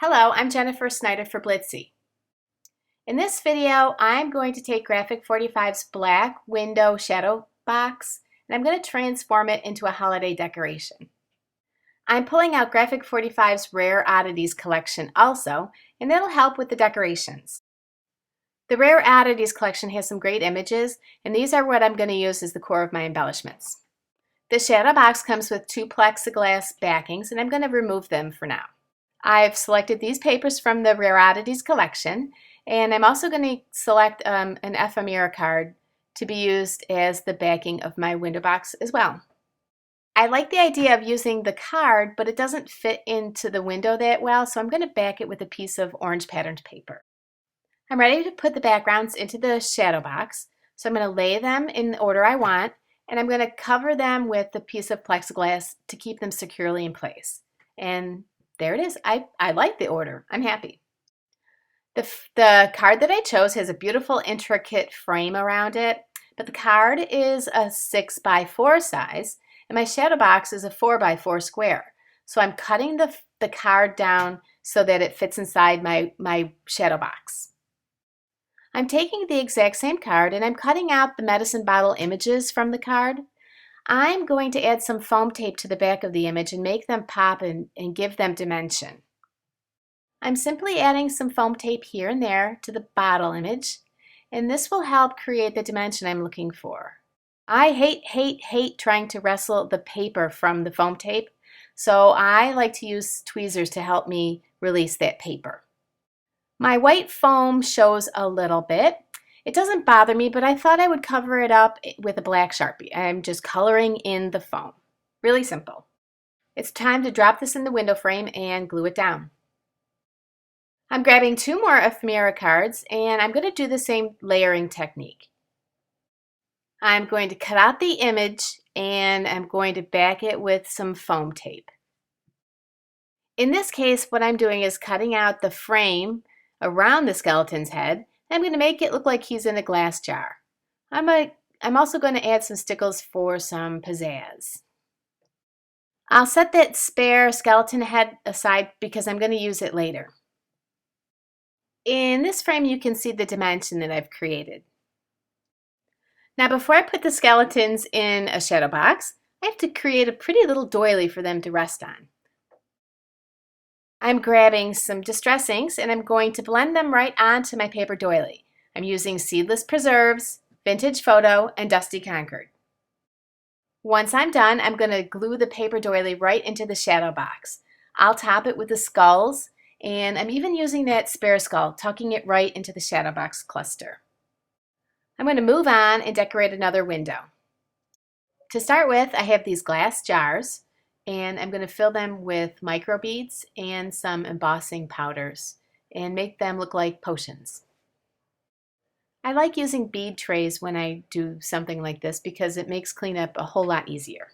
Hello, I'm Jennifer Snyder for Blitsy. In this video, I'm going to take Graphic 45's black window shadow box and I'm going to transform it into a holiday decoration. I'm pulling out Graphic 45's Rare Oddities collection also, and that'll help with the decorations. The Rare Oddities collection has some great images, and these are what I'm going to use as the core of my embellishments. The shadow box comes with two plexiglass backings, and I'm going to remove them for now. I've selected these papers from the Rare Oddities collection, and I'm also going to select an ephemera card to be used as the backing of my window box as well. I like the idea of using the card, but it doesn't fit into the window that well, so I'm going to back it with a piece of orange patterned paper. I'm ready to put the backgrounds into the shadow box, so I'm going to lay them in the order I want, and I'm going to cover them with a piece of plexiglass to keep them securely in place. And there it is. I like the order. I'm happy. The card that I chose has a beautiful intricate frame around it, but the card is a 6x4 size, and my shadow box is a 4x4 square. So I'm cutting the card down so that it fits inside my shadow box. I'm taking the exact same card and I'm cutting out the medicine bottle images from the card. I'm going to add some foam tape to the back of the image and make them pop and give them dimension. I'm simply adding some foam tape here and there to the bottle image, and this will help create the dimension I'm looking for. I hate trying to wrestle the paper from the foam tape, so I like to use tweezers to help me release that paper. My white foam shows a little bit. It doesn't bother me, but I thought I would cover it up with a black Sharpie. I'm just coloring in the foam. Really simple. It's time to drop this in the window frame and glue it down. I'm grabbing two more ephemera cards and I'm going to do the same layering technique. I'm going to cut out the image and I'm going to back it with some foam tape. In this case, what I'm doing is cutting out the frame around the skeleton's head. I'm going to make it look like he's in a glass jar. I'm also going to add some stickles for some pizzazz. I'll set that spare skeleton head aside because I'm going to use it later. In this frame, you can see the dimension that I've created. Now, before I put the skeletons in a shadow box, I have to create a pretty little doily for them to rest on. I'm grabbing some distress inks and I'm going to blend them right onto my paper doily. I'm using Seedless Preserves, Vintage Photo, and Dusty Concord. Once I'm done, I'm going to glue the paper doily right into the shadow box. I'll top it with the skulls, and I'm even using that spare skull, tucking it right into the shadow box cluster. I'm going to move on and decorate another window. To start with, I have these glass jars, and I'm going to fill them with micro beads and some embossing powders and make them look like potions. I like using bead trays when I do something like this because it makes cleanup a whole lot easier.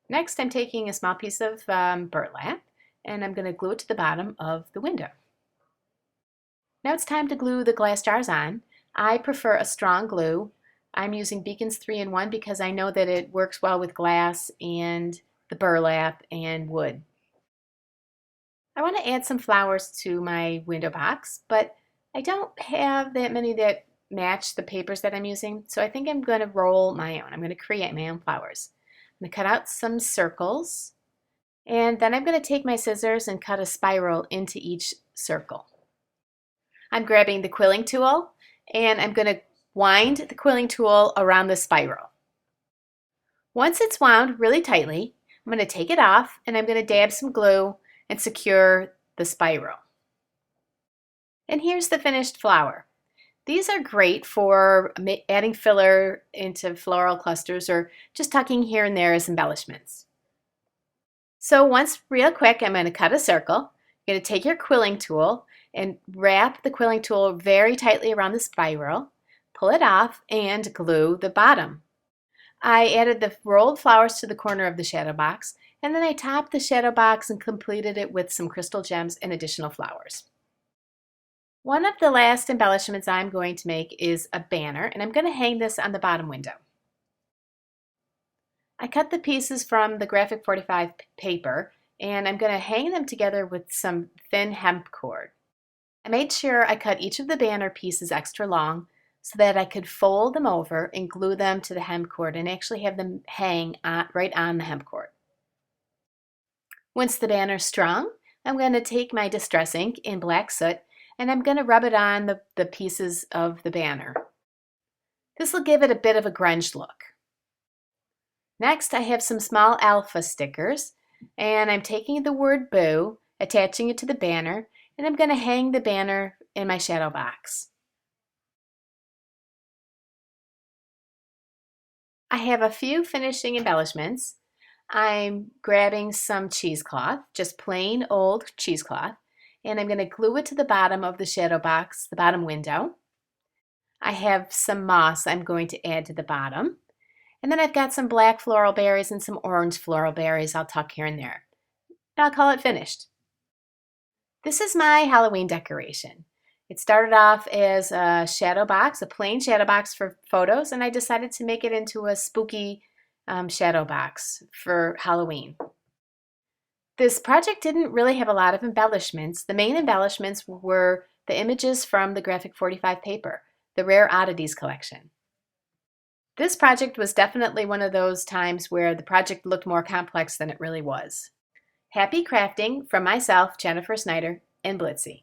Next, I'm taking a small piece of burlap and I'm going to glue it to the bottom of the window. Now it's time to glue the glass jars on. I prefer a strong glue. I'm using Beacon's 3-in-1 because I know that it works well with glass and the burlap and wood. I want to add some flowers to my window box, but I don't have that many that match the papers that I'm using, so I think I'm going to roll my own. I'm going to create my own flowers. I'm going to cut out some circles, and then I'm going to take my scissors and cut a spiral into each circle. I'm grabbing the quilling tool, and I'm going to wind the quilling tool around the spiral. Once it's wound really tightly, I'm going to take it off, and I'm going to dab some glue and secure the spiral. And here's the finished flower. These are great for adding filler into floral clusters or just tucking here and there as embellishments. So once real quick, I'm going to cut a circle. You're going to take your quilling tool and wrap the quilling tool very tightly around the spiral, pull it off, and glue the bottom. I added the rolled flowers to the corner of the shadow box, and then I topped the shadow box and completed it with some crystal gems and additional flowers. One of the last embellishments I'm going to make is a banner, and I'm going to hang this on the bottom window. I cut the pieces from the Graphic 45 paper and I'm going to hang them together with some thin hemp cord. I made sure I cut each of the banner pieces extra long so that I could fold them over and glue them to the hemp cord and actually have them hang right on the hemp cord. Once the banner's strung, I'm going to take my distress ink in black soot and I'm going to rub it on the pieces of the banner. This will give it a bit of a grunge look. Next, I have some small alpha stickers, and I'm taking the word boo, attaching it to the banner, and I'm going to hang the banner in my shadow box. I have a few finishing embellishments. I'm grabbing some cheesecloth, just plain old cheesecloth, and I'm going to glue it to the bottom of the shadow box, the bottom window. I have some moss I'm going to add to the bottom. And then I've got some black floral berries and some orange floral berries I'll tuck here and there. And I'll call it finished. This is my Halloween decoration. It started off as a shadow box, a plain shadow box for photos, and I decided to make it into a spooky shadow box for Halloween. This project didn't really have a lot of embellishments. The main embellishments were the images from the Graphic 45 paper, the Rare Oddities collection. This project was definitely one of those times where the project looked more complex than it really was. Happy crafting from myself, Jennifer Snyder, and Blitsy.